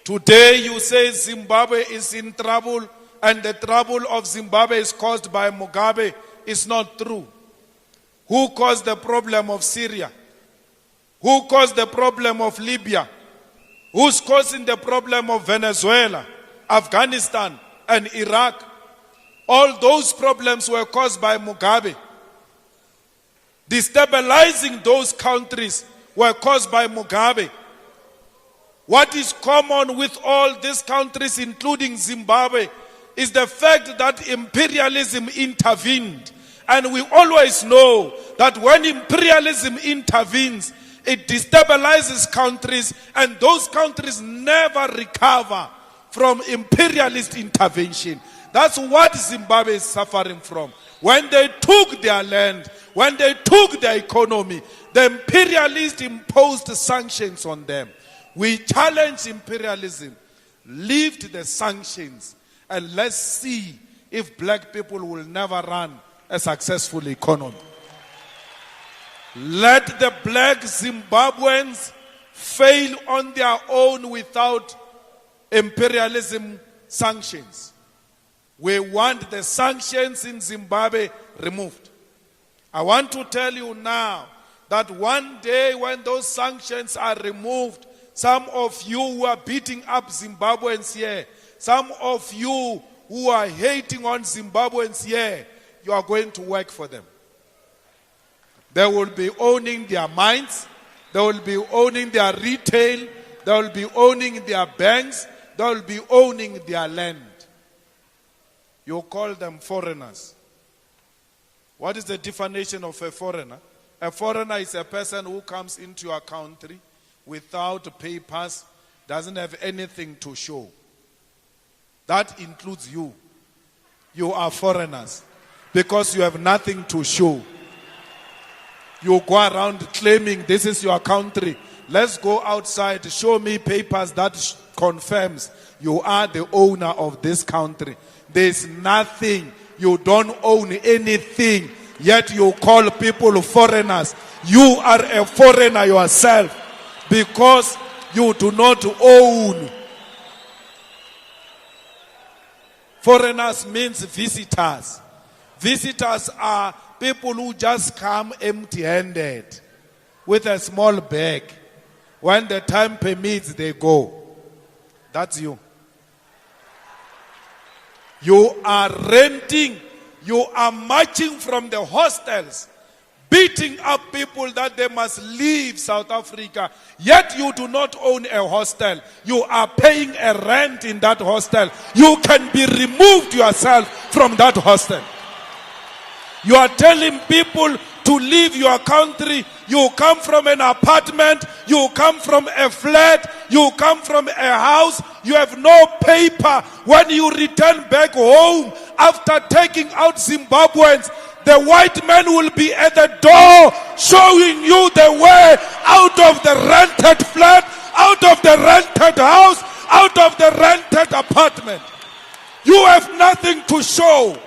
Today you say Zimbabwe is in trouble and the trouble of Zimbabwe is caused by Mugabe. It's not true. Who caused the problem of Syria? Who caused the problem of Libya? Who's causing the problem of Venezuela, Afghanistan, and Iraq? All those problems were caused by Mugabe. Destabilizing those countries were caused by Mugabe. What is common with all these countries, including Zimbabwe, is the fact that imperialism intervened. And we always know that when imperialism intervenes, it destabilizes countries, and those countries never recover from imperialist intervention. That's what Zimbabwe is suffering from. When they took their land, when they took their economy, the imperialists imposed sanctions on them. We challenge imperialism, lift the sanctions, and let's see if black people will never run a successful economy. Let the black Zimbabweans fail on their own without imperialism sanctions. We want the sanctions in Zimbabwe removed. I want to tell you now that one day when those sanctions are removed, some of you who are beating up Zimbabweans here, some of you who are hating on Zimbabweans here, you are going to work for them. They will be owning their mines, they will be owning their retail, they will be owning their banks, they will be owning their land. You call them foreigners. What is the definition of a foreigner? A foreigner is a person who comes into your country without papers, doesn't have anything to show. That includes you. You are foreigners because you have nothing to show. You go around claiming this is your country. Let's go outside, show me papers that confirms you are the owner of this country. There's nothing. You don't own anything, yet you call people foreigners. You are a foreigner yourself because you do not own. Foreigners means visitors. Visitors are people who just come empty-handed with a small bag. When the time permits, they go. That's you. You are renting. You are marching from the hostels, beating up people that they must leave South Africa. Yet you do not own a hostel. You are paying a rent in that hostel. You can be removed yourself from that hostel. You are telling people to leave your country. You come from an apartment. You come from a flat. You come from a house. You have no paper. When you return back home after taking out Zimbabweans, the white man will be at the door showing you the way out of the rented flat, out of the rented house, out of the rented apartment. You have nothing to show.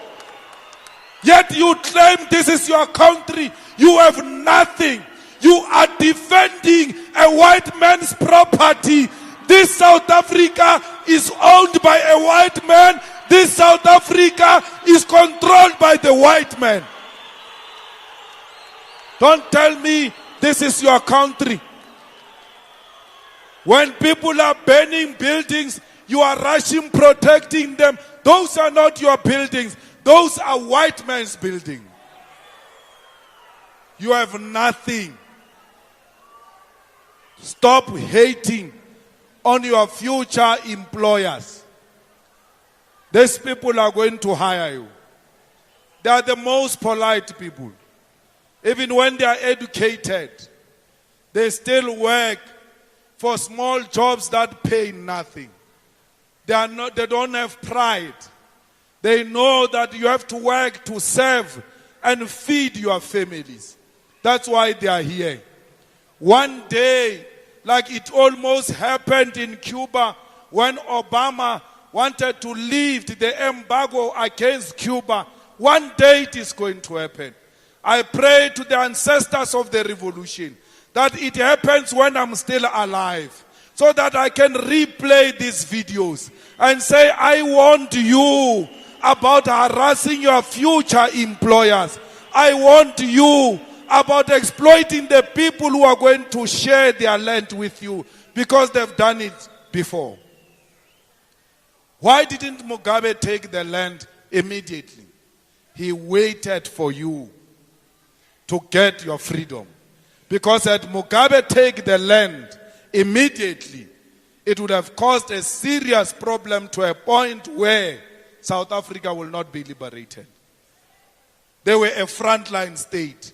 Yet you claim this is your country. You have nothing. You are defending a white man's property. This South Africa is owned by a white man. This South Africa is controlled by the white man. Don't tell me this is your country. When people are burning buildings, you are rushing, protecting them. Those are not your buildings. Those are white man's buildings. You have nothing. Stop hating on your future employers. These people are going to hire you. They are the most polite people. Even when they are educated, they still work for small jobs that pay nothing. They don't have pride. They know that you have to work to serve and feed your families. That's why they are here. One day, like it almost happened in Cuba when Obama wanted to lift the embargo against Cuba, one day it is going to happen. I pray to the ancestors of the revolution that it happens when I'm still alive. so that I can replay these videos and say, I warned you about harassing your future employers. I warned you about exploiting the people who are going to share their land with you because they've done it before. Why didn't Mugabe take the land immediately? He waited for you to get your freedom. Because had Mugabe take the land immediately, it would have caused a serious problem to a point where South Africa will not be liberated. They were a frontline state.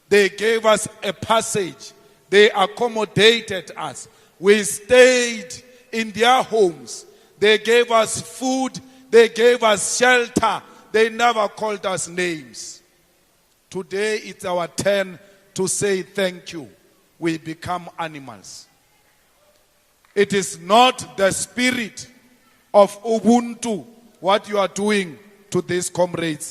They gave us a passage. They accommodated us. We stayed in their homes. They gave us food. They gave us shelter. They never called us names. Today it's our turn to say thank you. We become animals. It is not the spirit of Ubuntu what you are doing to these comrades.